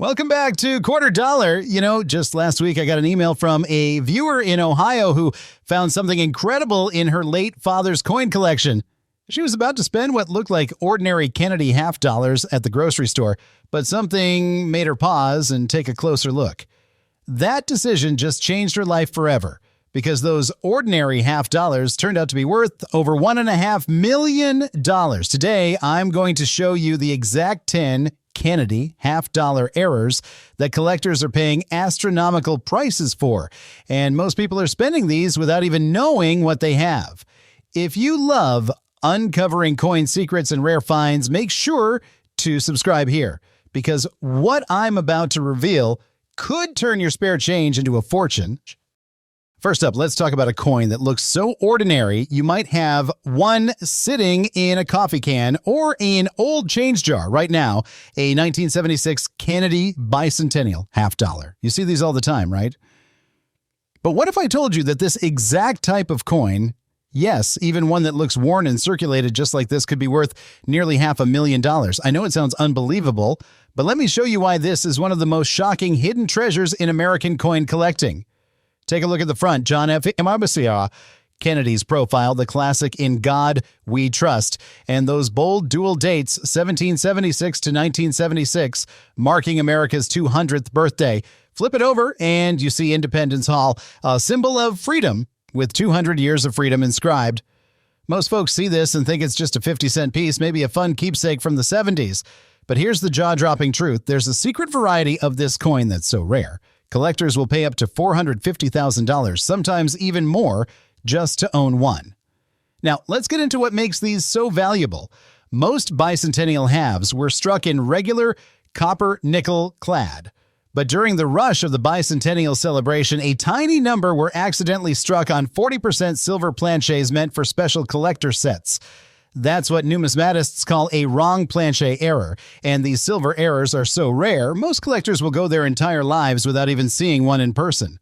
Welcome back to Quarter Dollar. Just last week I got an email from a viewer in Ohio who found something incredible in her late father's coin collection. She was about to spend what looked like ordinary Kennedy half dollars at the grocery store, but something made her pause and take a closer look. That decision just changed her life forever, because those ordinary half dollars turned out to be worth over $1.5 million. Today, I'm going to show you the exact 10 Kennedy half dollar errors that collectors are paying astronomical prices for, and most people are spending these without even knowing what they have. If you love uncovering coin secrets and rare finds, make sure to subscribe here, because what I'm about to reveal could turn your spare change into a fortune. First up, let's talk about a coin that looks so ordinary you might have one sitting in a coffee can or an old change jar. Right now, a 1976 Kennedy Bicentennial Half Dollar. You see these all the time, right? But what if I told you that this exact type of coin, yes, even one that looks worn and circulated just like this, could be worth nearly $500,000? I know it sounds unbelievable, but let me show you why this is one of the most shocking hidden treasures in American coin collecting. Take a look at the front. John F. Kennedy's profile, the classic "In God We Trust," and those bold dual dates, 1776 to 1976, marking America's 200th birthday. Flip it over and you see Independence Hall, a symbol of freedom with 200 years of freedom inscribed. Most folks see this and think it's just a 50-cent piece, maybe a fun keepsake from the 70s. But here's the jaw-dropping truth. There's a secret variety of this coin that's so rare. Collectors will pay up to $450,000, sometimes even more, just to own one. Now, let's get into what makes these so valuable. Most bicentennial halves were struck in regular copper nickel clad. But during the rush of the bicentennial celebration, a tiny number were accidentally struck on 40% silver planchets meant for special collector sets. That's what numismatists call a wrong planchet error, and these silver errors are so rare, most collectors will go their entire lives without even seeing one in person.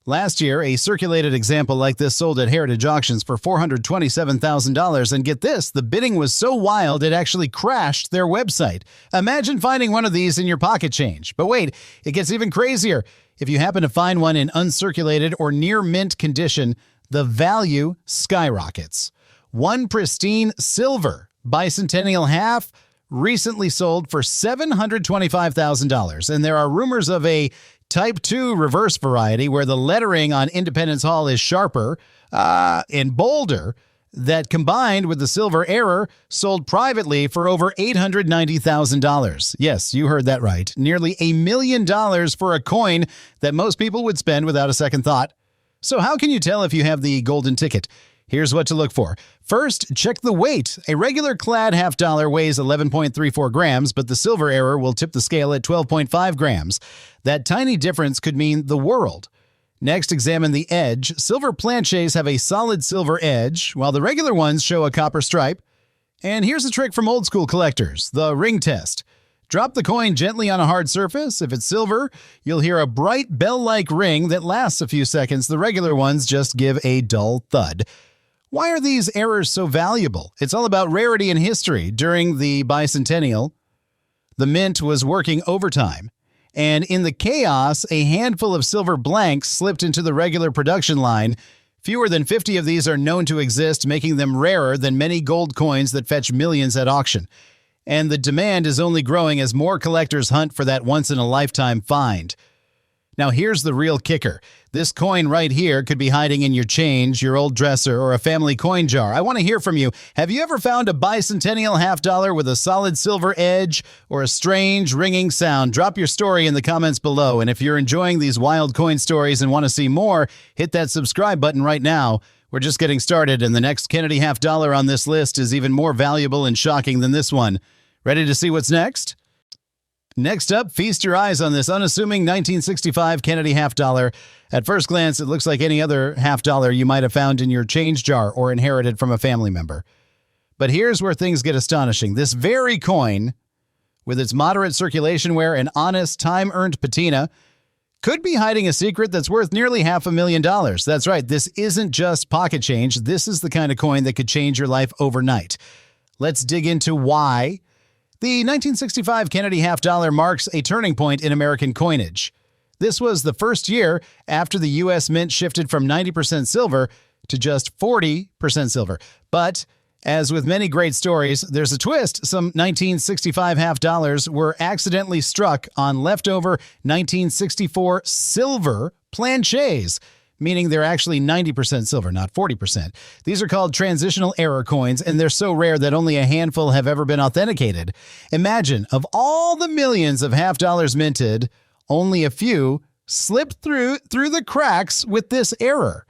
Last year, a circulated example like this sold at Heritage Auctions for $427,000, and get this, the bidding was so wild it actually crashed their website. Imagine finding one of these in your pocket change. But wait, it gets even crazier. If you happen to find one in uncirculated or near mint condition, the value skyrockets. One pristine silver bicentennial half recently sold for $725,000, and there are rumors of a Type 2 reverse variety where the lettering on Independence Hall is sharper and bolder, that combined with the silver error sold privately for over $890,000. Yes, you heard that right. Nearly $1 million for a coin that most people would spend without a second thought. So how can you tell if you have the golden ticket? Here's what to look for. First, check the weight. A regular clad half dollar weighs 11.34 grams, but the silver error will tip the scale at 12.5 grams. That tiny difference could mean the world. Next, examine the edge. Silver planchets have a solid silver edge, while the regular ones show a copper stripe. And here's a trick from old school collectors, the ring test. Drop the coin gently on a hard surface. If it's silver, you'll hear a bright bell-like ring that lasts a few seconds. The regular ones just give a dull thud. Why are these errors so valuable? It's all about rarity and history. During the bicentennial, the mint was working overtime, and in the chaos, a handful of silver blanks slipped into the regular production line. Fewer than 50 of these are known to exist, making them rarer than many gold coins that fetch millions at auction. And the demand is only growing as more collectors hunt for that once-in-a-lifetime find. Now here's the real kicker. This coin right here could be hiding in your change, your old dresser, or a family coin jar. I want to hear from you. Have you ever found a bicentennial half dollar with a solid silver edge or a strange ringing sound? Drop your story in the comments below. And if you're enjoying these wild coin stories and want to see more, hit that subscribe button right now. We're just getting started, and the next Kennedy half dollar on this list is even more valuable and shocking than this one. Ready to see what's next? Next up, feast your eyes on this unassuming 1965 Kennedy half dollar. At first glance, it looks like any other half dollar you might have found in your change jar or inherited from a family member. But here's where things get astonishing. This very coin, with its moderate circulation wear and honest, time-earned patina, could be hiding a secret that's worth nearly $500,000. That's right, this isn't just pocket change. This is the kind of coin that could change your life overnight. Let's dig into why The 1965 Kennedy half dollar marks a turning point in American coinage. This was the first year after the U.S. Mint shifted from 90% silver to just 40% silver. But as with many great stories, there's a twist. Some 1965 half dollars were accidentally struck on leftover 1964 silver planchets, meaning they're actually 90% silver, not 40%. These are called transitional error coins, and they're so rare that only a handful have ever been authenticated. Imagine, of all the millions of half dollars minted, only a few slipped through the cracks with this error.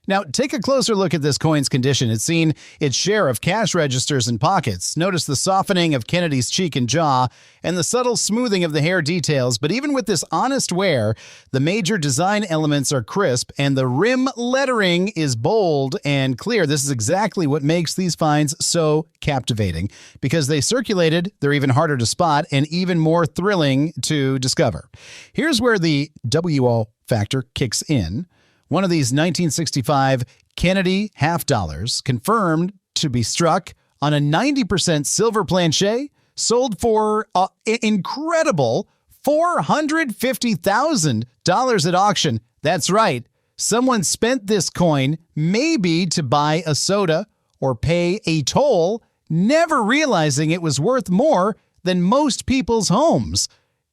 Now, take a closer look at this coin's condition. It's seen its share of cash registers and pockets. Notice the softening of Kennedy's cheek and jaw and the subtle smoothing of the hair details. But even with this honest wear, the major design elements are crisp and the rim lettering is bold and clear. This is exactly what makes these finds so captivating. Because they circulated, they're even harder to spot and even more thrilling to discover. Here's where the WO factor kicks in. One of these 1965 Kennedy half dollars, confirmed to be struck on a 90% silver planchet, sold for incredible $450,000 at auction. That's right. Someone spent this coin maybe to buy a soda or pay a toll, never realizing it was worth more than most people's homes.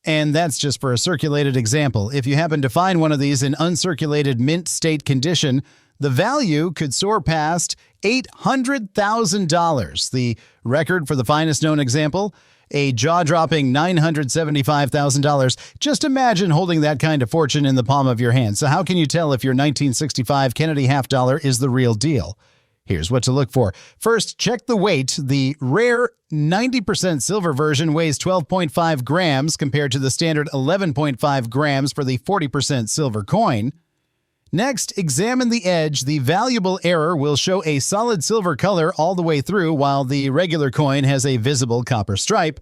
And that's just for a circulated example. If you happen to find one of these in uncirculated mint state condition, the value could soar past $800,000. The record for the finest known example, a jaw-dropping $975,000. Just imagine holding that kind of fortune in the palm of your hand. So how can you tell if your 1965 Kennedy half dollar is the real deal? Here's what to look for. First, check the weight. The rare 90% silver version weighs 12.5 grams compared to the standard 11.5 grams for the 40% silver coin. Next, examine the edge. The valuable error will show a solid silver color all the way through, while the regular coin has a visible copper stripe.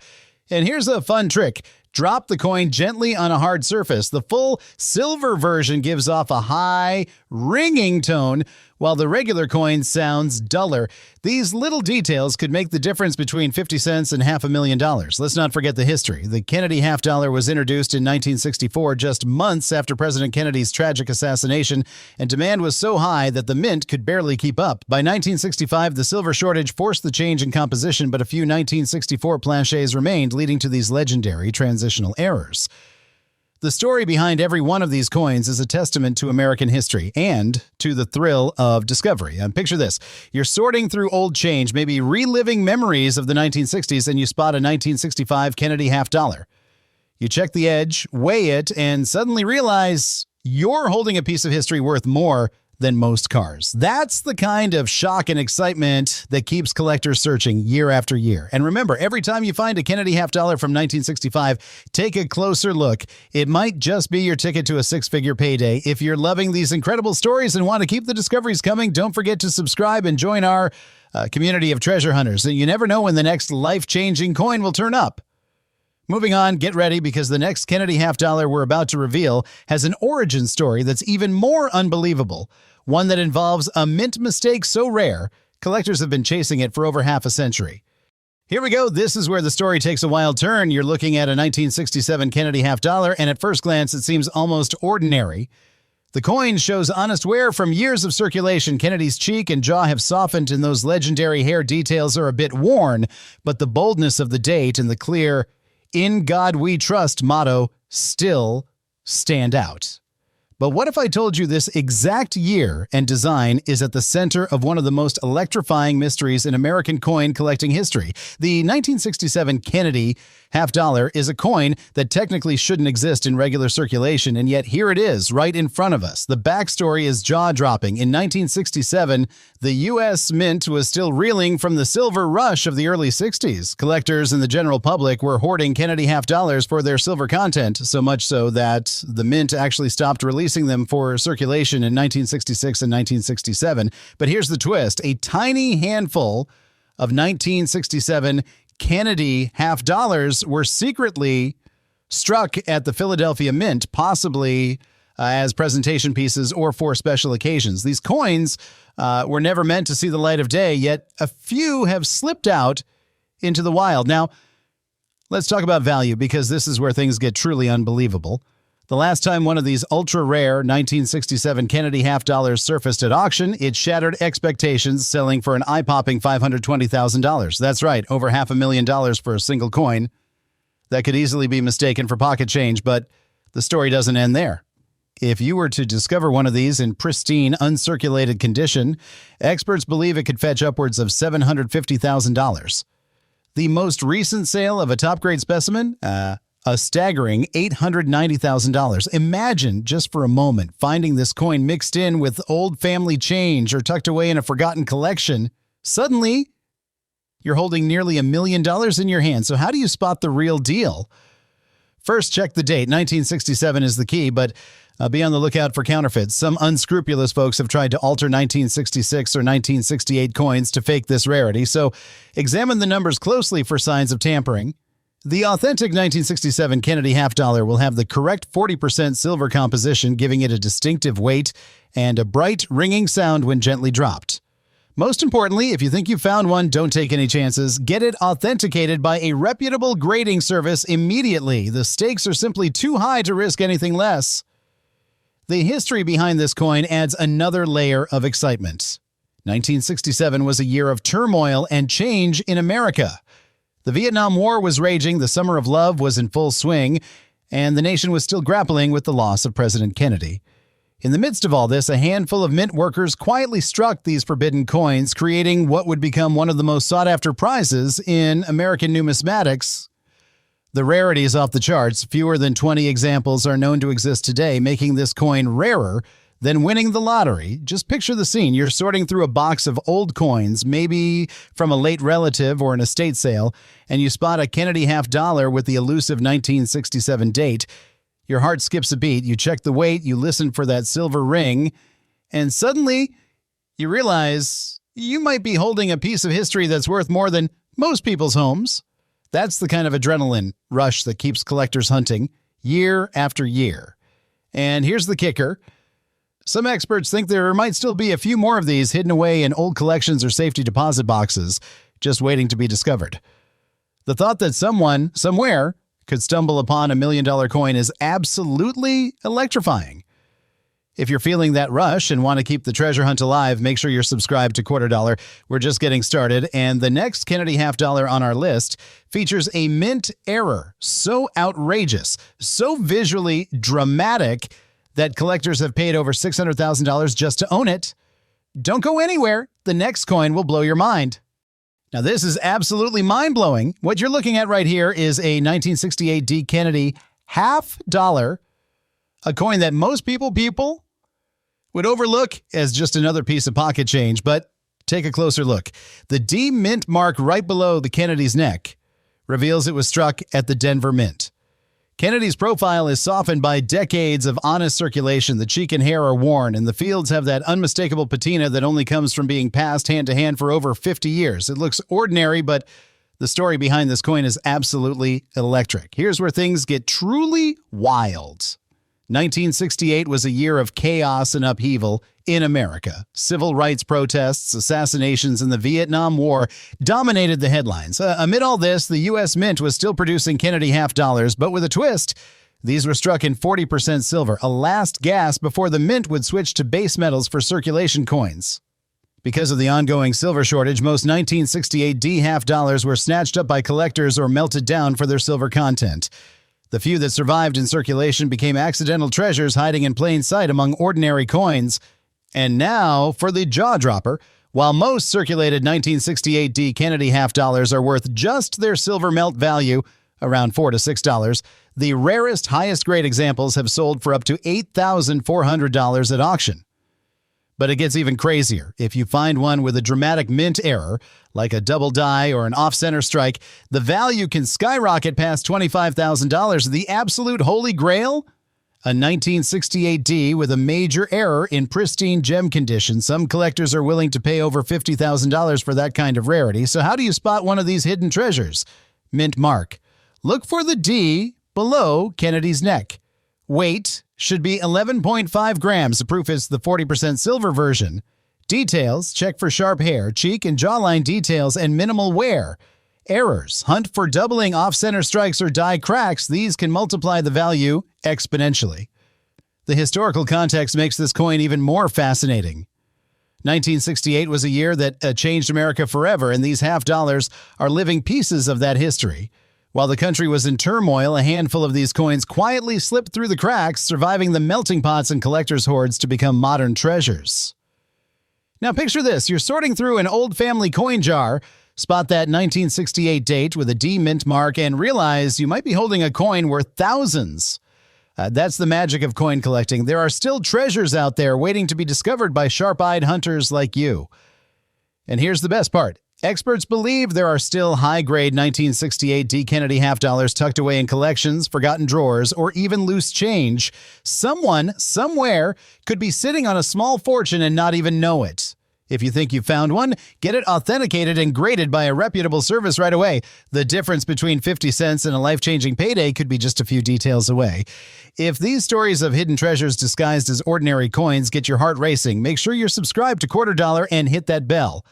And here's a fun trick. Drop the coin gently on a hard surface. The full silver version gives off a high, ringing tone, while the regular coin sounds duller. These little details could make the difference between 50 cents and $500,000. Let's not forget the history. The Kennedy half dollar was introduced in 1964, just months after President Kennedy's tragic assassination, and demand was so high that the mint could barely keep up. By 1965, the silver shortage forced the change in composition, but a few 1964 planchets remained, leading to these legendary transitional errors. The story behind every one of these coins is a testament to American history and to the thrill of discovery. And picture this. You're sorting through old change, maybe reliving memories of the 1960s, and you spot a 1965 Kennedy half dollar. You check the edge, weigh it, and suddenly realize you're holding a piece of history worth more than most cars. That's the kind of shock and excitement that keeps collectors searching year after year. And remember, every time you find a Kennedy half dollar from 1965, take a closer look. It might just be your ticket to a six-figure payday. If you're loving these incredible stories and want to keep the discoveries coming, don't forget to subscribe and join our community of treasure hunters. You never know when the next life-changing coin will turn up. Moving on, get ready because the next Kennedy half dollar we're about to reveal has an origin story that's even more unbelievable. One that involves a mint mistake so rare, collectors have been chasing it for over half a century. Here we go. This is where the story takes a wild turn. You're looking at a 1967 Kennedy half dollar, and at first glance, it seems almost ordinary. The coin shows honest wear from years of circulation. Kennedy's cheek and jaw have softened, and those legendary hair details are a bit worn, but the boldness of the date and the clear "In God We Trust" motto still stand out. But what if I told you this exact year and design is at the center of one of the most electrifying mysteries in American coin collecting history? The 1967 Kennedy half dollar is a coin that technically shouldn't exist in regular circulation, and yet here it is, right in front of us. The backstory is jaw-dropping. In 1967, the U.S. Mint was still reeling from the silver rush of the early 60s. Collectors and the general public were hoarding Kennedy half dollars for their silver content, so much so that the Mint actually stopped releasing them for circulation in 1966 and 1967. But here's the twist. A tiny handful of 1967 Kennedy half dollars were secretly struck at the Philadelphia Mint, possibly as presentation pieces or for special occasions. These coins were never meant to see the light of day, yet a few have slipped out into the wild. Now, Let's talk about value because this is where things get truly unbelievable. The last time one of these ultra-rare 1967 Kennedy half dollars surfaced at auction, it shattered expectations, selling for an eye-popping $520,000. That's right, over $500,000 for a single coin. That could easily be mistaken for pocket change, but the story doesn't end there. If you were to discover one of these in pristine, uncirculated condition, experts believe it could fetch upwards of $750,000. The most recent sale of a top-grade specimen? A staggering $890,000. Imagine, just for a moment, finding this coin mixed in with old family change or tucked away in a forgotten collection. Suddenly, you're holding nearly $1 million in your hand. So how do you spot the real deal? First, check the date. 1967 is the key, but be on the lookout for counterfeits. Some unscrupulous folks have tried to alter 1966 or 1968 coins to fake this rarity, so examine the numbers closely for signs of tampering. The authentic 1967 Kennedy half dollar will have the correct 40% silver composition, giving it a distinctive weight and a bright, ringing sound when gently dropped. Most importantly, if you think you found one, don't take any chances. Get it authenticated by a reputable grading service immediately. The stakes are simply too high to risk anything less. The history behind this coin adds another layer of excitement. 1967 was a year of turmoil and change in America. The Vietnam War was raging, the Summer of Love was in full swing, and the nation was still grappling with the loss of President Kennedy. In the midst of all this, a handful of mint workers quietly struck these forbidden coins, creating what would become one of the most sought-after prizes in American numismatics. The rarity is off the charts. Fewer than 20 examples are known to exist today, making this coin rarer than winning the lottery. Just picture the scene. You're sorting through a box of old coins, maybe from a late relative or an estate sale, and you spot a Kennedy half dollar with the elusive 1967 date. Your heart skips a beat. You check the weight, you listen for that silver ring, and suddenly you realize you might be holding a piece of history that's worth more than most people's homes. That's the kind of adrenaline rush that keeps collectors hunting year after year. And here's the kicker. Some experts think there might still be a few more of these hidden away in old collections or safety deposit boxes, just waiting to be discovered. The thought that someone, somewhere, could stumble upon $1 million coin is absolutely electrifying. If you're feeling that rush and want to keep the treasure hunt alive, make sure you're subscribed to Quarter Dollar. We're just getting started, and the next Kennedy half dollar on our list features a mint error so outrageous, so visually dramatic, that collectors have paid over $600,000 just to own it. Don't go anywhere. The next coin will blow your mind. Now, this is absolutely mind-blowing. What you're looking at right here is a 1968 D. Kennedy half dollar, a coin that most people would overlook as just another piece of pocket change. But take a closer look. The D mint mark right below the Kennedy's neck reveals it was struck at the Denver Mint. Kennedy's profile is softened by decades of honest circulation. The cheek and hair are worn, and the fields have that unmistakable patina that only comes from being passed hand to hand for over 50 years. It looks ordinary, but the story behind this coin is absolutely electric. Here's where things get truly wild. 1968 was a year of chaos and upheaval in America. Civil rights protests, assassinations, and the Vietnam War dominated the headlines. Amid all this, the U.S. Mint was still producing Kennedy half dollars, but with a twist. These were struck in 40% silver, a last gasp before the mint would switch to base metals for circulation coins. Because of the ongoing silver shortage, most 1968 D half dollars were snatched up by collectors or melted down for their silver content. The few that survived in circulation became accidental treasures hiding in plain sight among ordinary coins. And now for the jaw dropper. While most circulated 1968 D Kennedy half dollars are worth just their silver melt value, around $4 to $6, the rarest, highest grade examples have sold for up to $8,400 at auction. But it gets even crazier. If you find one with a dramatic mint error, like a double die or an off-center strike, the value can skyrocket past $25,000. The absolute holy grail? A 1968 D with a major error in pristine gem condition. Some collectors are willing to pay over $50,000 for that kind of rarity. So how do you spot one of these hidden treasures? Mint mark. Look for the D below Kennedy's neck. Weight should be 11.5 grams. The proof is the 40% silver version. Details, check for sharp hair, cheek and jawline details, and minimal wear. errors, hunt for doubling, off-center strikes, or die cracks, these can multiply the value exponentially. The historical context makes this coin even more fascinating. 1968 was a year that changed America forever, and these half dollars are living pieces of that history. While the country was in turmoil, a handful of these coins quietly slipped through the cracks, surviving the melting pots and collectors' hordes to become modern treasures. Now picture this. You're sorting through an old family coin jar, spot that 1968 date with a D mint mark, and realize you might be holding a coin worth thousands. That's the magic of coin collecting. There are still treasures out there waiting to be discovered by sharp-eyed hunters like you. And here's the best part. Experts believe there are still high-grade 1968 D. Kennedy half dollars tucked away in collections, forgotten drawers, or even loose change. Someone, somewhere, could be sitting on a small fortune and not even know it. If you think you found one, get it authenticated and graded by a reputable service right away. The difference between 50 cents and a life-changing payday could be just a few details away. If these stories of hidden treasures disguised as ordinary coins get your heart racing, make sure you're subscribed to Quarter Dollar and hit that bell.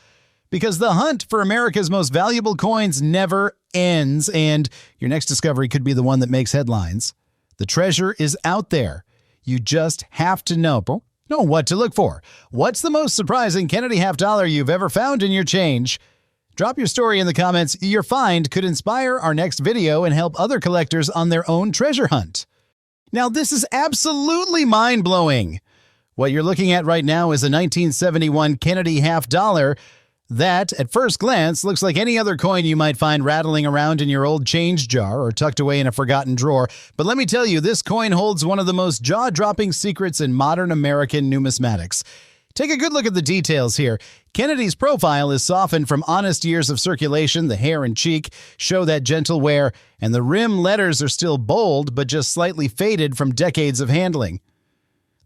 Because the hunt for America's most valuable coins never ends, and your next discovery could be the one that makes headlines. The treasure is out there. You just have to know what to look for. What's the most surprising Kennedy half dollar you've ever found in your change? Drop your story in the comments. Your find could inspire our next video and help other collectors on their own treasure hunt. Now, this is absolutely mind-blowing. What you're looking at right now is a 1971 Kennedy half dollar that, at first glance, looks like any other coin you might find rattling around in your old change jar or tucked away in a forgotten drawer. But let me tell you, this coin holds one of the most jaw-dropping secrets in modern American numismatics. Take a good look at the details here. Kennedy's profile is softened from honest years of circulation. The hair and cheek show that gentle wear, and the rim letters are still bold, but just slightly faded from decades of handling.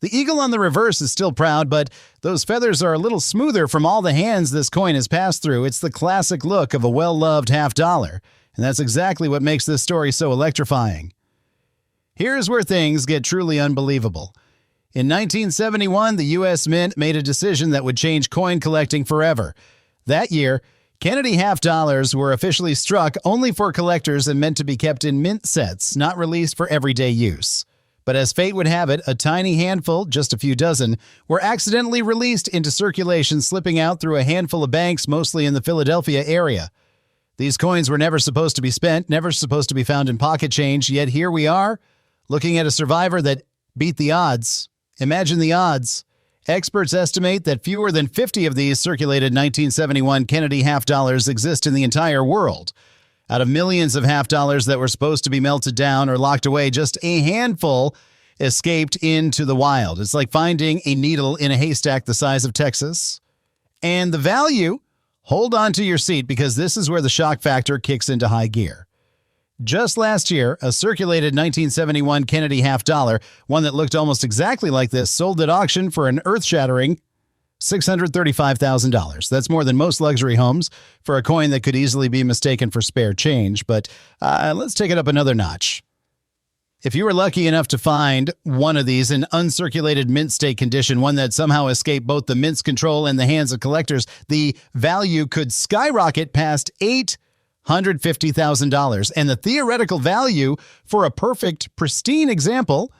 The eagle on the reverse is still proud, but those feathers are a little smoother from all the hands this coin has passed through. It's the classic look of a well-loved half dollar, and that's exactly what makes this story so electrifying. Here's where things get truly unbelievable. In 1971, the U.S. Mint made a decision that would change coin collecting forever. That year, Kennedy half dollars were officially struck only for collectors and meant to be kept in mint sets, not released for everyday use. But as fate would have it, a tiny handful, just a few dozen, were accidentally released into circulation, slipping out through a handful of banks, mostly in the Philadelphia area. These coins were never supposed to be spent, never supposed to be found in pocket change, yet here we are, looking at a survivor that beat the odds. Imagine the odds. Experts estimate that fewer than 50 of these circulated 1971 Kennedy half dollars exist in the entire world. Out of millions of half dollars that were supposed to be melted down or locked away, just a handful escaped into the wild. It's like finding a needle in a haystack the size of Texas. And the value, hold on to your seat because this is where the shock factor kicks into high gear. Just last year, a circulated 1971 Kennedy half dollar, one that looked almost exactly like this, sold at auction for an earth-shattering $635,000. That's more than most luxury homes for a coin that could easily be mistaken for spare change. But let's take it up another notch. If you were lucky enough to find one of these in uncirculated mint state condition, one that somehow escaped both the mint's control and the hands of collectors, the value could skyrocket past $850,000. And the theoretical value for a perfect, pristine example,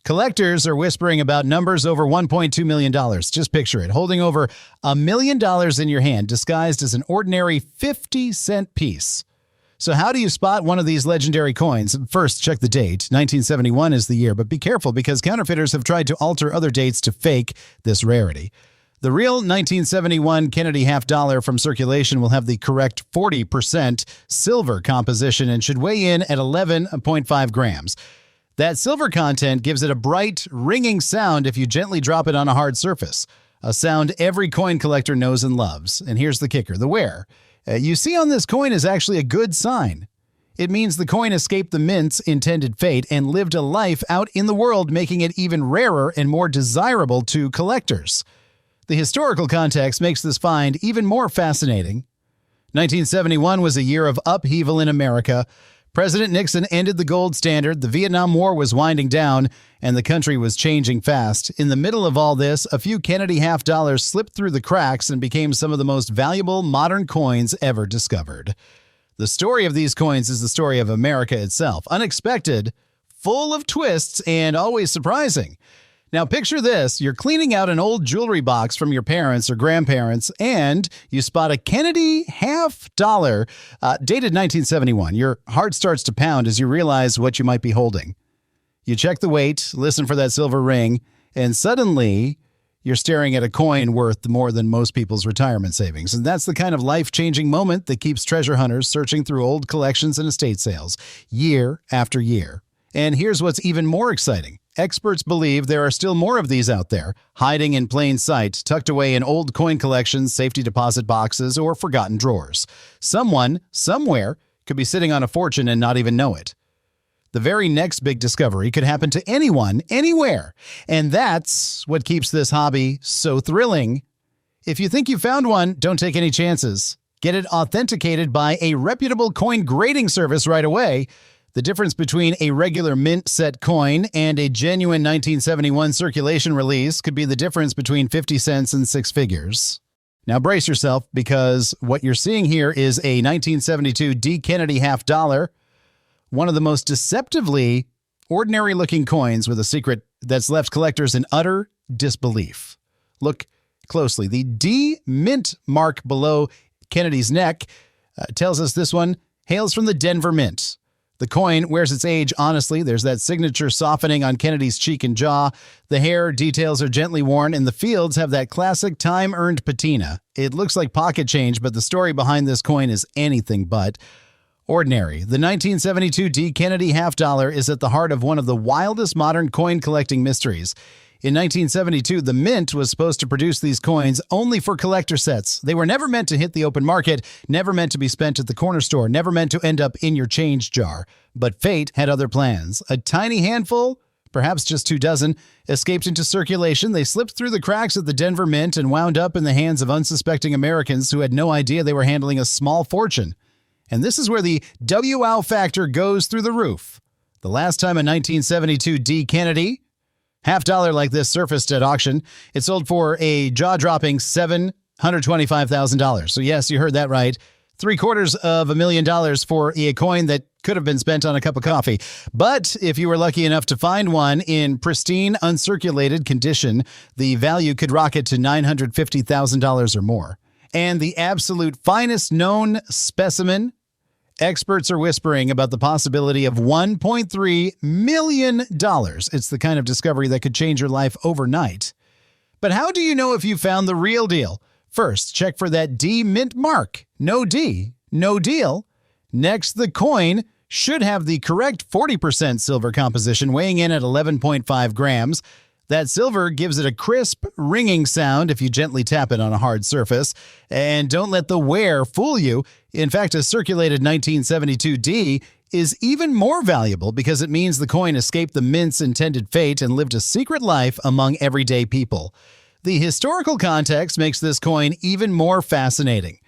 collectors are whispering about numbers over $1.2 million. Just picture it, holding over $1 million in your hand, disguised as an ordinary 50-cent piece. So how do you spot one of these legendary coins? First, check the date. 1971 is the year, but be careful because counterfeiters have tried to alter other dates to fake this rarity. The real 1971 Kennedy half dollar from circulation will have the correct 40% silver composition and should weigh in at 11.5 grams. That silver content gives it a bright, ringing sound if you gently drop it on a hard surface, a sound every coin collector knows and loves. And here's the kicker, the wear. You see on this coin is actually a good sign. It means the coin escaped the mint's intended fate and lived a life out in the world, making it even rarer and more desirable to collectors. The historical context makes this find even more fascinating. 1971 was a year of upheaval in America. President Nixon ended the gold standard, the Vietnam War was winding down, and the country was changing fast. In the middle of all this, a few Kennedy half dollars slipped through the cracks and became some of the most valuable modern coins ever discovered. The story of these coins is the story of America itself. Unexpected, full of twists, and always surprising. Now picture this. You're cleaning out an old jewelry box from your parents or grandparents, and you spot a Kennedy half dollar, dated 1971. Your heart starts to pound as you realize what you might be holding. You check the weight, listen for that silver ring, and suddenly you're staring at a coin worth more than most people's retirement savings. And that's the kind of life-changing moment that keeps treasure hunters searching through old collections and estate sales year after year. And here's what's even more exciting. Experts believe there are still more of these out there, hiding in plain sight, tucked away in old coin collections, safety deposit boxes, or forgotten drawers. Someone, somewhere, could be sitting on a fortune and not even know it. The very next big discovery could happen to anyone, anywhere. And that's what keeps this hobby so thrilling. If you think you found one, don't take any chances. Get it authenticated by a reputable coin grading service right away. The difference between a regular mint set coin and a genuine 1971 circulation release could be the difference between 50 cents and six figures. Now brace yourself, because what you're seeing here is a 1972 D. Kennedy half dollar, one of the most deceptively ordinary-looking coins with a secret that's left collectors in utter disbelief. Look closely. The D mint mark below Kennedy's neck tells us this one hails from the Denver Mint. The coin wears its age honestly. There's that signature softening on Kennedy's cheek and jaw. The hair details are gently worn, and the fields have that classic time-earned patina. It looks like pocket change, but the story behind this coin is anything but ordinary. The 1972 D. Kennedy half dollar is at the heart of one of the wildest modern coin collecting mysteries. In 1972, the Mint was supposed to produce these coins only for collector sets. They were never meant to hit the open market, never meant to be spent at the corner store, never meant to end up in your change jar. But fate had other plans. A tiny handful, perhaps just 2 dozen, escaped into circulation. They slipped through the cracks at the Denver Mint and wound up in the hands of unsuspecting Americans who had no idea they were handling a small fortune. And this is where the wow factor goes through the roof. The last time a 1972 D. Kennedy half dollar like this surfaced at auction, it sold for a jaw-dropping $725,000. So yes, you heard that right. $750,000 for a coin that could have been spent on a cup of coffee. But if you were lucky enough to find one in pristine, uncirculated condition, the value could rocket to $950,000 or more. And the absolute finest known specimen, experts are whispering about the possibility of $1.3 million. It's the kind of discovery that could change your life overnight. But how do you know if you found the real deal? First, check for that D mint mark. No D, no deal. Next, the coin should have the correct 40% silver composition, weighing in at 11.5 grams. That silver gives it a crisp, ringing sound if you gently tap it on a hard surface. And don't let the wear fool you. In fact, a circulated 1972 D is even more valuable because it means the coin escaped the mint's intended fate and lived a secret life among everyday people. The historical context makes this coin even more fascinating.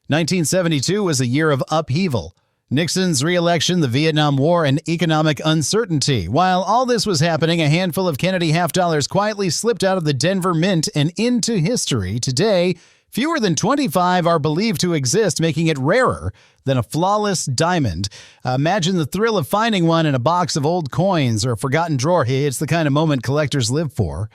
1972 was a year of upheaval. Nixon's re-election, the Vietnam War, and economic uncertainty. While all this was happening, a handful of Kennedy half dollars quietly slipped out of the Denver Mint and into history. Today, fewer than 25 are believed to exist, making it rarer than a flawless diamond. Imagine the thrill of finding one in a box of old coins or a forgotten drawer. It's the kind of moment collectors live for.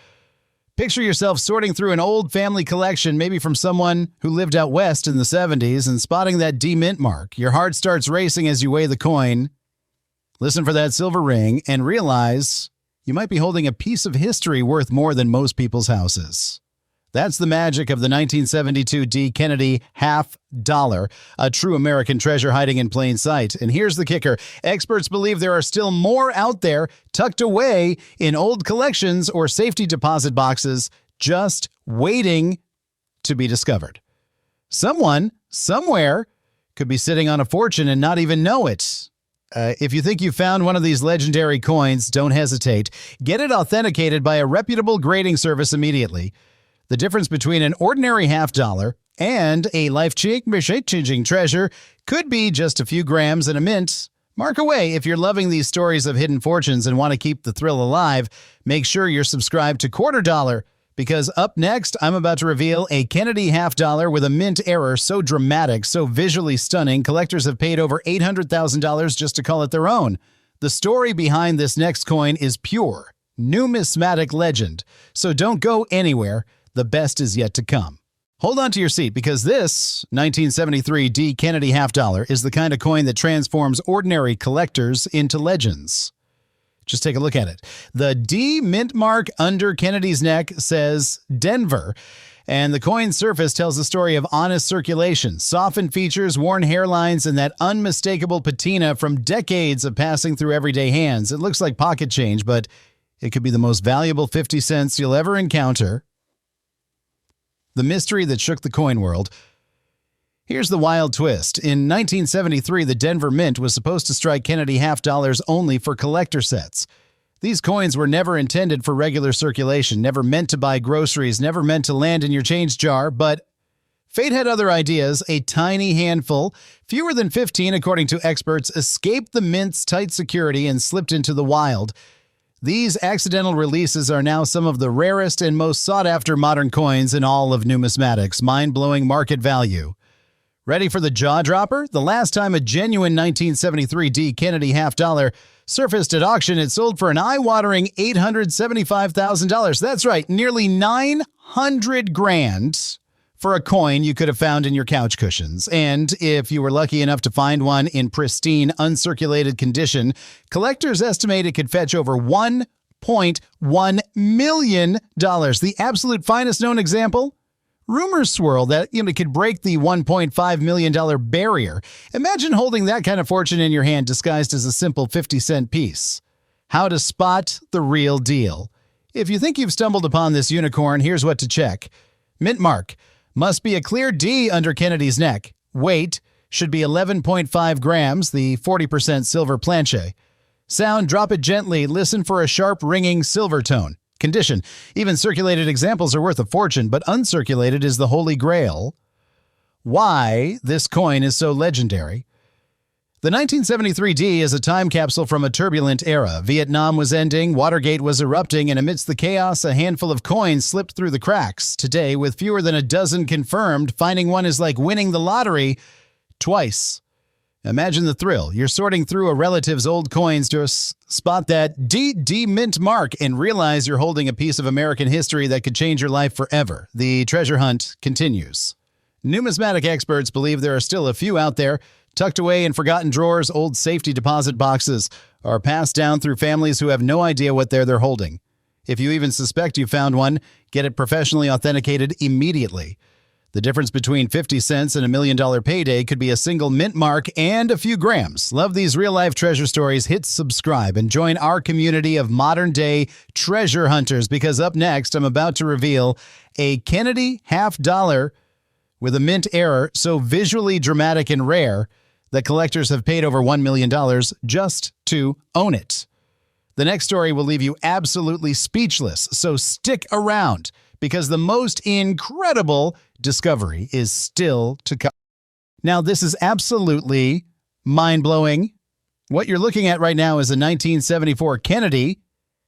Picture yourself sorting through an old family collection, maybe from someone who lived out west in the 70s, and spotting that D mint mark. Your heart starts racing as you weigh the coin, listen for that silver ring, and realize you might be holding a piece of history worth more than most people's houses. That's the magic of the 1972 D. Kennedy half dollar, a true American treasure hiding in plain sight. And here's the kicker. Experts believe there are still more out there tucked away in old collections or safety deposit boxes just waiting to be discovered. Someone, somewhere, could be sitting on a fortune and not even know it. If you think you found one of these legendary coins, don't hesitate. Get it authenticated by a reputable grading service immediately. The difference between an ordinary half dollar and a life-changing treasure could be just a few grams in a mint. Mark away. If you're loving these stories of hidden fortunes and want to keep the thrill alive, make sure you're subscribed to Quarter Dollar, Because up next, I'm about to reveal a Kennedy half dollar with a mint error so dramatic, so visually stunning, collectors have paid over $800,000 just to call it their own. The story behind this next coin is pure, numismatic legend. So don't go anywhere. The best is yet to come. Hold on to your seat because this 1973 D Kennedy half dollar is the kind of coin that transforms ordinary collectors into legends. Just take a look at it. The D mint mark under Kennedy's neck says Denver, and the coin's surface tells the story of honest circulation, softened features, worn hairlines, and that unmistakable patina from decades of passing through everyday hands. It looks like pocket change, but it could be the most valuable 50 cents you'll ever encounter. The mystery that shook the coin world. Here's the wild twist. In 1973, the Denver Mint was supposed to strike Kennedy half dollars only for collector sets. These coins were never intended for regular circulation, never meant to buy groceries, never meant to land in your change jar, but fate had other ideas. A tiny handful, fewer than 15 according to experts, escaped the Mint's tight security and slipped into the wild. These accidental releases are now some of the rarest and most sought-after modern coins in all of numismatics. Mind-blowing market value. Ready for the jaw dropper? The last time a genuine 1973 D Kennedy half dollar surfaced at auction, it sold for an eye-watering $875,000. That's right, nearly $900,000 for a coin you could have found in your couch cushions. And if you were lucky enough to find one in pristine, uncirculated condition, collectors estimate it could fetch over $1.1 million. The absolute finest known example? Rumors swirl that it could break the $1.5 million barrier. Imagine holding that kind of fortune in your hand disguised as a simple 50-cent piece. How to spot the real deal. If you think you've stumbled upon this unicorn, here's what to check. Mint mark. Must be a clear D under Kennedy's neck. Weight should be 11.5 grams, the 40% silver planche. Sound, drop it gently. Listen for a sharp ringing silver tone. Condition. Even circulated examples are worth a fortune, but uncirculated is the holy grail. Why this coin is so legendary. The 1973 D is a time capsule from a turbulent era. Vietnam was ending, Watergate was erupting, and amidst the chaos, a handful of coins slipped through the cracks. Today, with fewer than a dozen confirmed, finding one is like winning the lottery twice. Imagine the thrill. You're sorting through a relative's old coins to spot that D mint mark and realize you're holding a piece of American history that could change your life forever. The treasure hunt continues. Numismatic experts believe there are still a few out there, tucked away in forgotten drawers. Old safety deposit boxes are passed down through families who have no idea what they're holding. If you even suspect you found one, get it professionally authenticated immediately. The difference between 50 cents and $1 million payday could be a single mint mark and a few grams. Love these real-life treasure stories? Hit subscribe and join our community of modern-day treasure hunters, because up next, I'm about to reveal a Kennedy half dollar with a mint error so visually dramatic and rare that collectors have paid over $1 million just to own it. The next story will leave you absolutely speechless, so stick around, because the most incredible discovery is still to come. Now, this is absolutely mind-blowing. What you're looking at right now is a 1974 Kennedy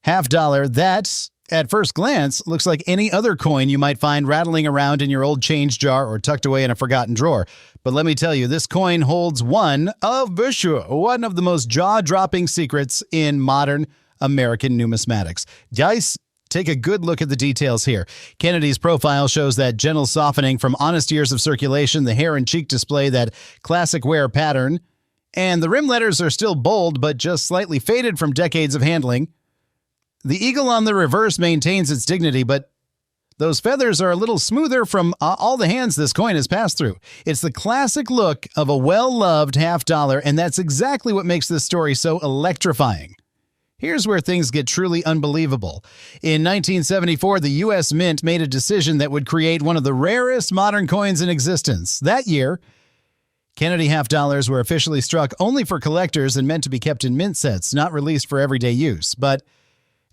half dollar that, at first glance, looks like any other coin you might find rattling around in your old change jar or tucked away in a forgotten drawer. But let me tell you, this coin holds one of the most jaw-dropping secrets in modern American numismatics. Guys, take a good look at the details here. Kennedy's profile shows that gentle softening from honest years of circulation. The hair and cheek display that classic wear pattern. And the rim letters are still bold, but just slightly faded from decades of handling. The eagle on the reverse maintains its dignity, but those feathers are a little smoother from all the hands this coin has passed through. It's the classic look of a well-loved half dollar, and that's exactly what makes this story so electrifying. Here's where things get truly unbelievable. In 1974, the U.S. Mint made a decision that would create one of the rarest modern coins in existence. That year, Kennedy half dollars were officially struck only for collectors and meant to be kept in mint sets, not released for everyday use. But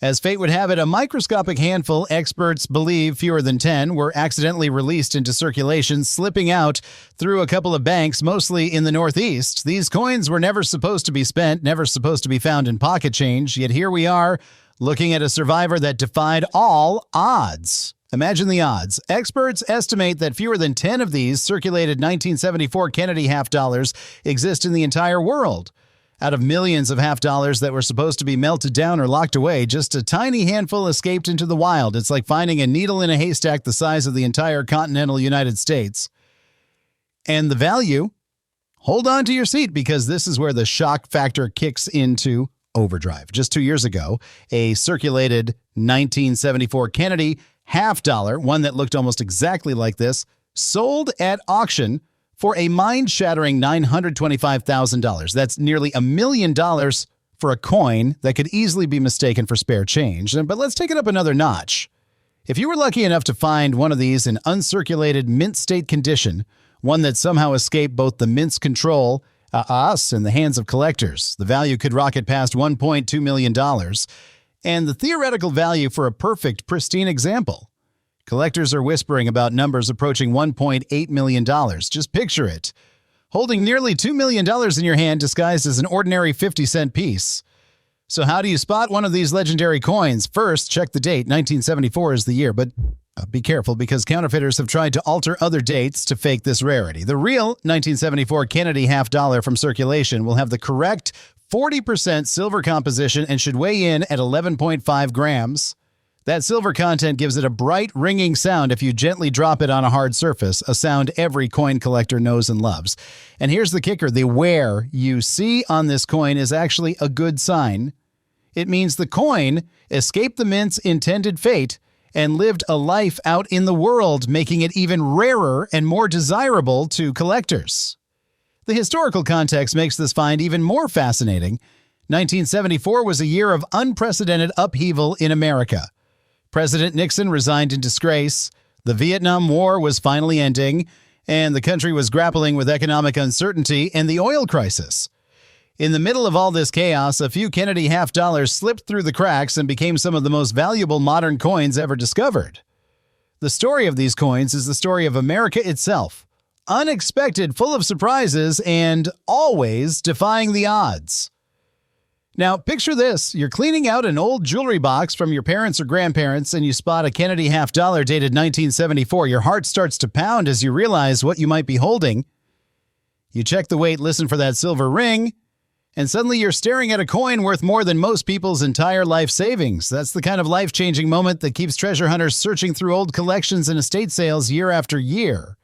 as fate would have it, a microscopic handful, experts believe fewer than 10, were accidentally released into circulation, slipping out through a couple of banks, mostly in the Northeast. These coins were never supposed to be spent, never supposed to be found in pocket change, yet here we are, looking at a survivor that defied all odds. Imagine the odds. Experts estimate that fewer than 10 of these circulated 1974 Kennedy half dollars exist in the entire world. Out of millions of half dollars that were supposed to be melted down or locked away, just a tiny handful escaped into the wild. It's like finding a needle in a haystack the size of the entire continental United States. And the value? Hold on to your seat, because this is where the shock factor kicks into overdrive. Just 2 years ago, a circulated 1974 Kennedy half dollar, one that looked almost exactly like this, sold at auction for a mind-shattering $925,000. That's nearly $1 million for a coin that could easily be mistaken for spare change. But let's take it up another notch. If you were lucky enough to find one of these in uncirculated mint state condition, one that somehow escaped both the mint's control, us, and the hands of collectors, the value could rocket past $1.2 million. And the theoretical value for a perfect, pristine example. Collectors are whispering about numbers approaching $1.8 million. Just picture it. Holding nearly $2 million in your hand disguised as an ordinary 50-cent piece. So how do you spot one of these legendary coins? First, check the date. 1974 is the year, but be careful, because counterfeiters have tried to alter other dates to fake this rarity. The real 1974 Kennedy half dollar from circulation will have the correct 40% silver composition and should weigh in at 11.5 grams. That silver content gives it a bright, ringing sound if you gently drop it on a hard surface, a sound every coin collector knows and loves. And here's the kicker. The wear you see on this coin is actually a good sign. It means the coin escaped the mint's intended fate and lived a life out in the world, making it even rarer and more desirable to collectors. The historical context makes this find even more fascinating. 1974 was a year of unprecedented upheaval in America. President Nixon resigned in disgrace, the Vietnam War was finally ending, and the country was grappling with economic uncertainty and the oil crisis. In the middle of all this chaos, a few Kennedy half dollars slipped through the cracks and became some of the most valuable modern coins ever discovered. The story of these coins is the story of America itself. Unexpected, full of surprises, and always defying the odds. Now, picture this. You're cleaning out an old jewelry box from your parents or grandparents, and you spot a Kennedy half dollar dated 1974. Your heart starts to pound as you realize what you might be holding. You check the weight, listen for that silver ring, and suddenly you're staring at a coin worth more than most people's entire life savings. That's the kind of life-changing moment that keeps treasure hunters searching through old collections and estate sales year after year.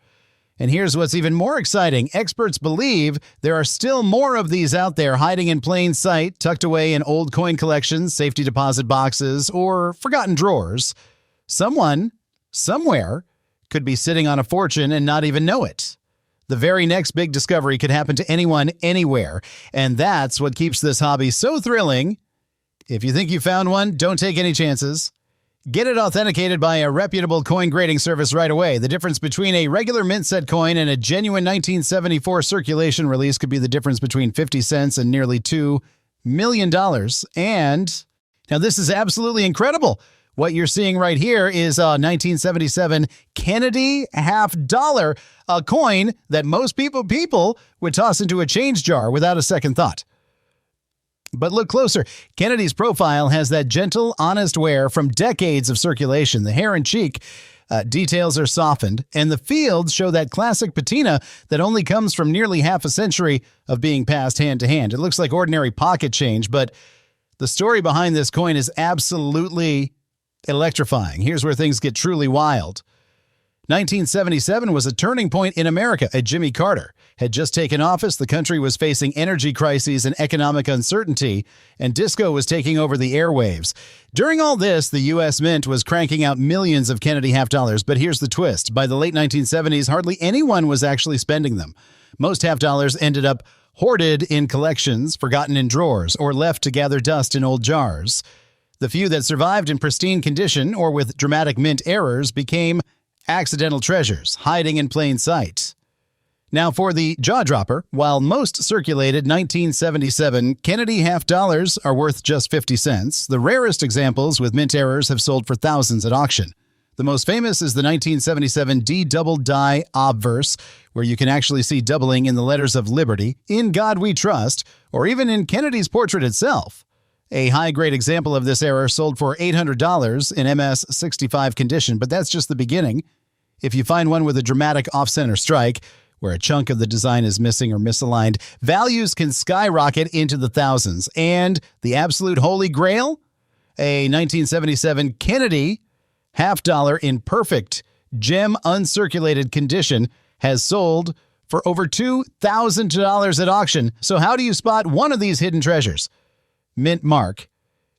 And here's what's even more exciting. Experts believe there are still more of these out there hiding in plain sight, tucked away in old coin collections, safety deposit boxes, or forgotten drawers. Someone, somewhere, could be sitting on a fortune and not even know it. The very next big discovery could happen to anyone, anywhere. And that's what keeps this hobby so thrilling. If you think you found one, don't take any chances. Get it authenticated by a reputable coin grading service right away. The difference between a regular mint set coin and a genuine 1974 circulation release could be the difference between 50 cents and nearly $2 million. And now this is absolutely incredible. What you're seeing right here is a 1977 Kennedy half dollar, a coin that most people would toss into a change jar without a second thought. But look closer. Kennedy's profile has that gentle, honest wear from decades of circulation. The hair and cheek details are softened, and the fields show that classic patina that only comes from nearly half a century of being passed hand to hand. It looks like ordinary pocket change, but the story behind this coin is absolutely electrifying. Here's where things get truly wild. 1977 was a turning point in America. Jimmy Carter had just taken office, the country was facing energy crises and economic uncertainty, and disco was taking over the airwaves. During all this, the U.S. Mint was cranking out millions of Kennedy half dollars, but here's the twist. By the late 1970s, hardly anyone was actually spending them. Most half dollars ended up hoarded in collections, forgotten in drawers, or left to gather dust in old jars. The few that survived in pristine condition or with dramatic mint errors became accidental treasures, hiding in plain sight. Now for the jaw-dropper, while most circulated 1977 Kennedy half dollars are worth just 50 cents, the rarest examples with mint errors have sold for thousands at auction. The most famous is the 1977 D-double die obverse, where you can actually see doubling in the letters of liberty, "In God We Trust," or even in Kennedy's portrait itself. A high-grade example of this error sold for $800 in MS-65 condition, but that's just the beginning. If you find one with a dramatic off-center strike, where a chunk of the design is missing or misaligned, values can skyrocket into the thousands. And the absolute holy grail? A 1977 Kennedy half dollar in perfect gem uncirculated condition has sold for over $2,000 at auction. So how do you spot one of these hidden treasures? Mint mark.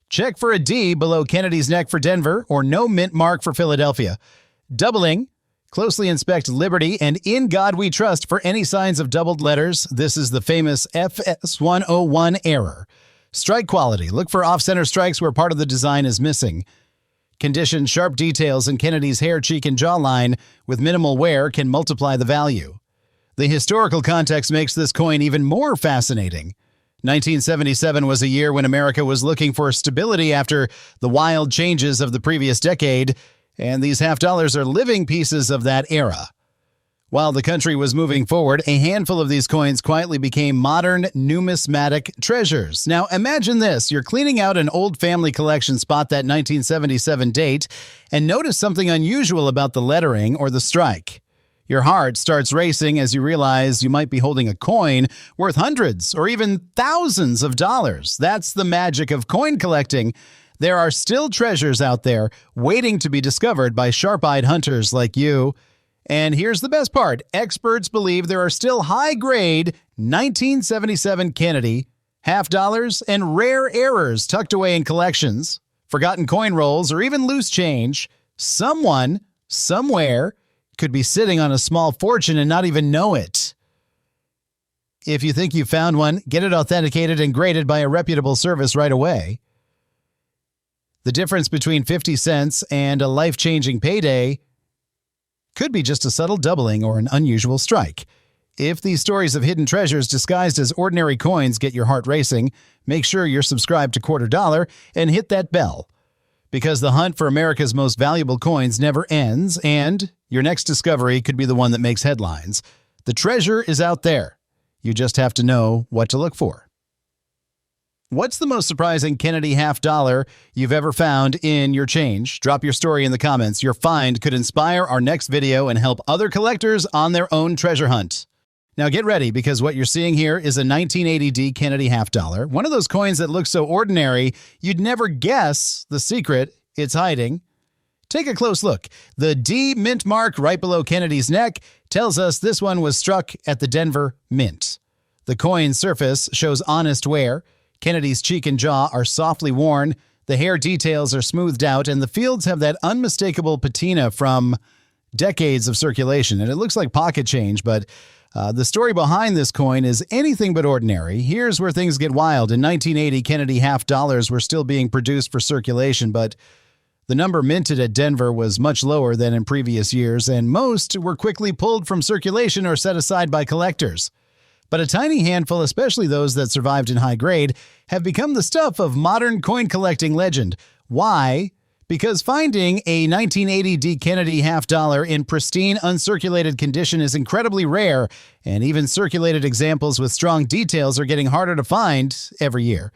Check for a D below Kennedy's neck for Denver or no mint mark for Philadelphia. Doubling. Closely inspect Liberty and In God We Trust for any signs of doubled letters. This is the famous FS101 error. Strike quality. Look for off-center strikes where part of the design is missing. Condition: sharp details in Kennedy's hair, cheek, and jawline with minimal wear can multiply the value. The historical context makes this coin even more fascinating. 1977 was a year when America was looking for stability after the wild changes of the previous decade, and these half dollars are living pieces of that era. While the country was moving forward, a handful of these coins quietly became modern numismatic treasures. Now imagine this: you're cleaning out an old family collection, spot that 1977 date, and notice something unusual about the lettering or the strike. Your heart starts racing as you realize you might be holding a coin worth hundreds or even thousands of dollars. That's the magic of coin collecting. There are still treasures out there waiting to be discovered by sharp-eyed hunters like you. And here's the best part. Experts believe there are still high-grade 1977 Kennedy half dollars and rare errors tucked away in collections, forgotten coin rolls, or even loose change. Someone, somewhere, could be sitting on a small fortune and not even know it. If you think you found one, get it authenticated and graded by a reputable service right away. The difference between 50 cents and a life-changing payday could be just a subtle doubling or an unusual strike. If these stories of hidden treasures disguised as ordinary coins get your heart racing, make sure you're subscribed to Quarter Dollar and hit that bell, because the hunt for America's most valuable coins never ends, and your next discovery could be the one that makes headlines. The treasure is out there. You just have to know what to look for. What's the most surprising Kennedy half dollar you've ever found in your change? Drop your story in the comments. Your find could inspire our next video and help other collectors on their own treasure hunt. Now get ready, because what you're seeing here is a 1980D Kennedy half dollar, one of those coins that looks so ordinary you'd never guess the secret it's hiding. Take a close look. The D mint mark right below Kennedy's neck tells us this one was struck at the Denver Mint. The coin's surface shows honest wear. Kennedy's cheek and jaw are softly worn, the hair details are smoothed out, and the fields have that unmistakable patina from decades of circulation. And it looks like pocket change, but the story behind this coin is anything but ordinary. Here's where things get wild. In 1980, Kennedy half dollars were still being produced for circulation, but the number minted at Denver was much lower than in previous years, and most were quickly pulled from circulation or set aside by collectors. But a tiny handful, especially those that survived in high grade, have become the stuff of modern coin collecting legend. Why? Because finding a 1980 D Kennedy half dollar in pristine, uncirculated condition is incredibly rare, and even circulated examples with strong details are getting harder to find every year.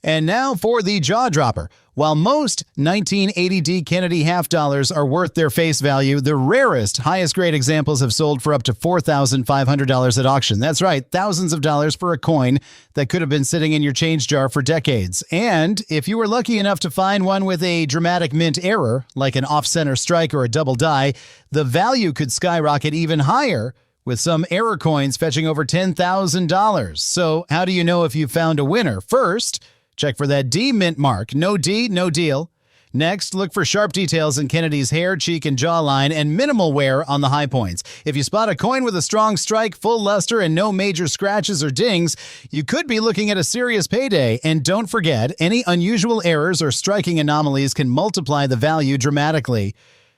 And now for the jaw dropper. While most 1980 D Kennedy half dollars are worth their face value, the rarest, highest grade examples have sold for up to $4,500 at auction. That's right, thousands of dollars for a coin that could have been sitting in your change jar for decades. And if you were lucky enough to find one with a dramatic mint error, like an off-center strike or a double die, the value could skyrocket even higher, with some error coins fetching over $10,000. So how do you know if you found a winner? First, check for that D mint mark. No D, no deal. Next, look for sharp details in Kennedy's hair, cheek, and jawline, and minimal wear on the high points. If you spot a coin with a strong strike, full luster, and no major scratches or dings, you could be looking at a serious payday. And don't forget, any unusual errors or striking anomalies can multiply the value dramatically.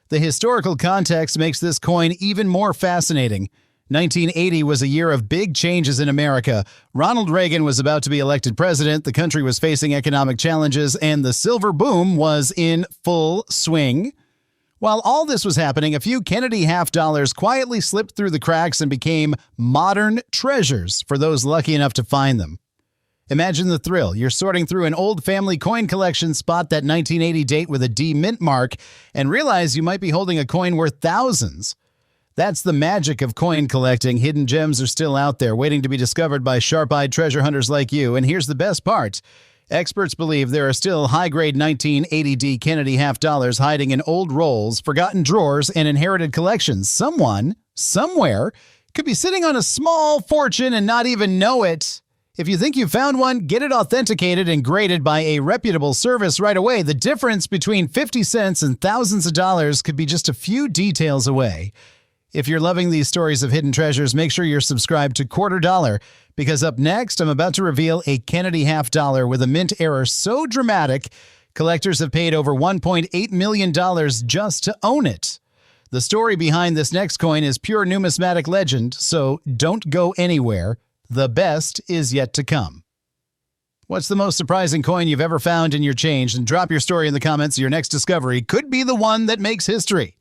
The historical context makes this coin even more fascinating. 1980 was a year of big changes in America. Ronald Reagan was about to be elected president, the country was facing economic challenges, and the silver boom was in full swing. While all this was happening, a few Kennedy half dollars quietly slipped through the cracks and became modern treasures for those lucky enough to find them. Imagine the thrill. You're sorting through an old family coin collection, spot that 1980 date with a D mint mark, and realize you might be holding a coin worth thousands. That's the magic of coin collecting. Hidden gems are still out there, waiting to be discovered by sharp-eyed treasure hunters like you. And here's the best part. Experts believe there are still high-grade 1980D Kennedy half dollars hiding in old rolls, forgotten drawers, and inherited collections. Someone, somewhere, could be sitting on a small fortune and not even know it. If you think you found one, get it authenticated and graded by a reputable service right away. The difference between 50 cents and thousands of dollars could be just a few details away. If you're loving these stories of hidden treasures, make sure you're subscribed to Quarter Dollar, because up next, I'm about to reveal a Kennedy half dollar with a mint error so dramatic, collectors have paid over $1.8 million just to own it. The story behind this next coin is pure numismatic legend, so don't go anywhere. The best is yet to come. What's the most surprising coin you've ever found in your change? And drop your story in the comments. Your next discovery could be the one that makes history.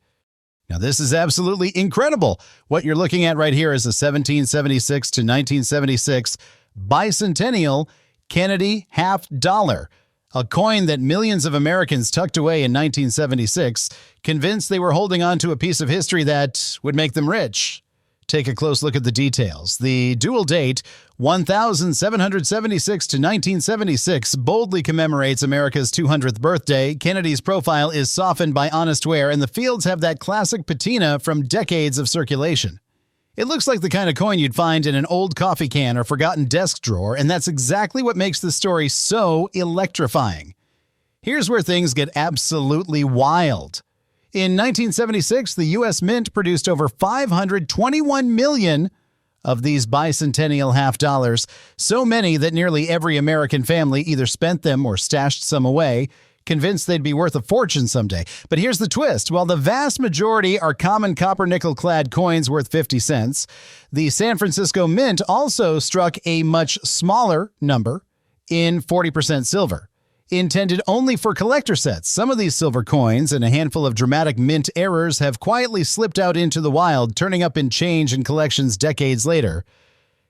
Now, this is absolutely incredible. What you're looking at right here is a 1776 to 1976 Bicentennial Kennedy half dollar, a coin that millions of Americans tucked away in 1976, convinced they were holding on to a piece of history that would make them rich. Take a close look at the details. The dual date, 1776 to 1976, boldly commemorates America's 200th birthday. Kennedy's profile is softened by honest wear, and the fields have that classic patina from decades of circulation. It looks like the kind of coin you'd find in an old coffee can or forgotten desk drawer, and that's exactly what makes this story so electrifying. Here's where things get absolutely wild. In 1976, the U.S. Mint produced over 521 million of these bicentennial half dollars, so many that nearly every American family either spent them or stashed some away, convinced they'd be worth a fortune someday. But here's the twist. While the vast majority are common copper-nickel-clad coins worth 50 cents, the San Francisco Mint also struck a much smaller number in 40% silver. Intended only for collector sets, some of these silver coins and a handful of dramatic mint errors have quietly slipped out into the wild, turning up in change in collections decades later.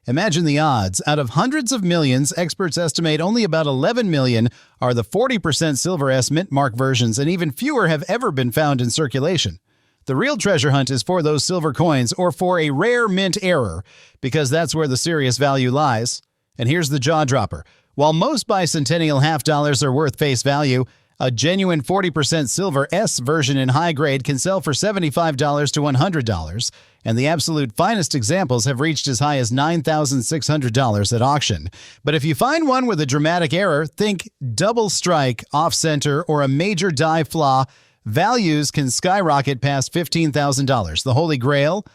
Imagine the odds. Out of hundreds of millions, experts estimate only about 11 million are the 40% silver S mint mark versions, and even fewer have ever been found in circulation. The real treasure hunt is for those silver coins or for a rare mint error, because that's where the serious value lies. And here's the jaw dropper. While most bicentennial half dollars are worth face value, a genuine 40% silver S version in high grade can sell for $75 to $100, and the absolute finest examples have reached as high as $9,600 at auction. But if you find one with a dramatic error, think double strike, off-center, or a major die flaw, values can skyrocket past $15,000. The Holy Grail?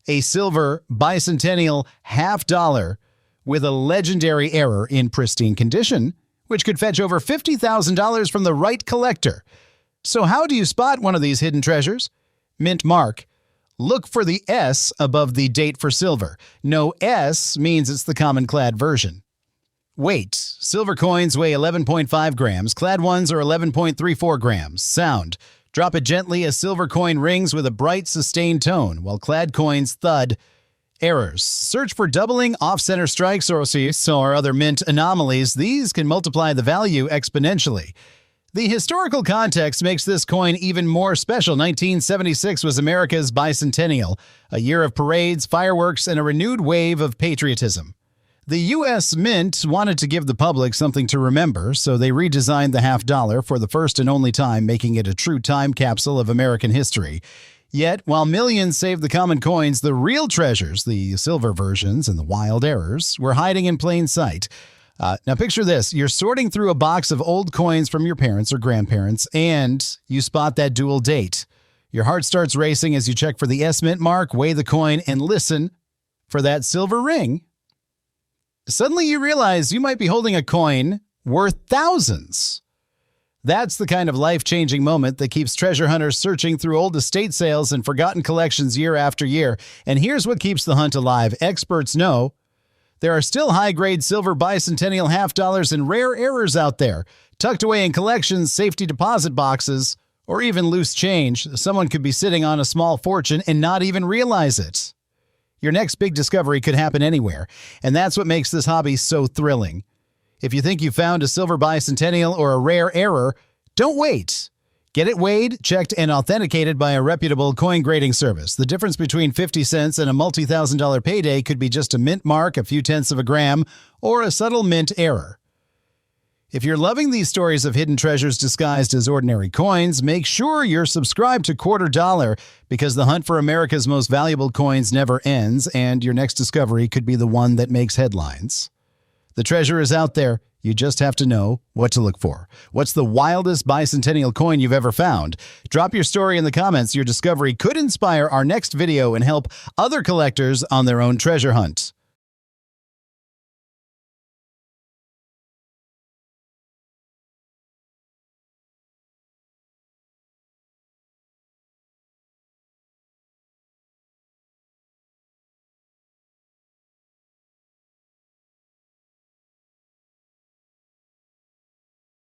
A silver bicentennial half dollar with a legendary error in pristine condition, which could fetch over $50,000 from the right collector. So how do you spot one of these hidden treasures? Mint mark. Look for the S above the date for silver. No S means it's the common clad version. Weight. Silver coins weigh 11.5 grams. Clad ones are 11.34 grams. Sound. Drop it gently as silver coin rings with a bright, sustained tone, while clad coins thud. Errors. Search for doubling, off-center strikes, or other mint anomalies. These can multiply the value exponentially. The historical context makes this coin even more special. 1976 was America's bicentennial, a year of parades, fireworks, and a renewed wave of patriotism. The U.S. Mint wanted to give the public something to remember, so they redesigned the half dollar for the first and only time, making it a true time capsule of American history. Yet, while millions saved the common coins, the real treasures, the silver versions and the wild errors, were hiding in plain sight. Now picture this. You're sorting through a box of old coins from your parents or grandparents, and you spot that dual date. Your heart starts racing as you check for the S mint mark, weigh the coin, and listen for that silver ring. Suddenly you realize you might be holding a coin worth thousands. That's the kind of life-changing moment that keeps treasure hunters searching through old estate sales and forgotten collections year after year. And here's what keeps the hunt alive. Experts know there are still high-grade silver bicentennial half dollars and rare errors out there, tucked away in collections, safety deposit boxes, or even loose change. Someone could be sitting on a small fortune and not even realize it. Your next big discovery could happen anywhere, and that's what makes this hobby so thrilling. If you think you found a silver bicentennial or a rare error, don't wait. Get it weighed, checked, and authenticated by a reputable coin grading service. The difference between 50 cents and a multi-thousand-dollar payday could be just a mint mark, a few tenths of a gram, or a subtle mint error. If you're loving these stories of hidden treasures disguised as ordinary coins, make sure you're subscribed to Quarter Dollar, because the hunt for America's most valuable coins never ends, and your next discovery could be the one that makes headlines. The treasure is out there. You just have to know what to look for. What's the wildest bicentennial coin you've ever found? Drop your story in the comments. Your discovery could inspire our next video and help other collectors on their own treasure hunt.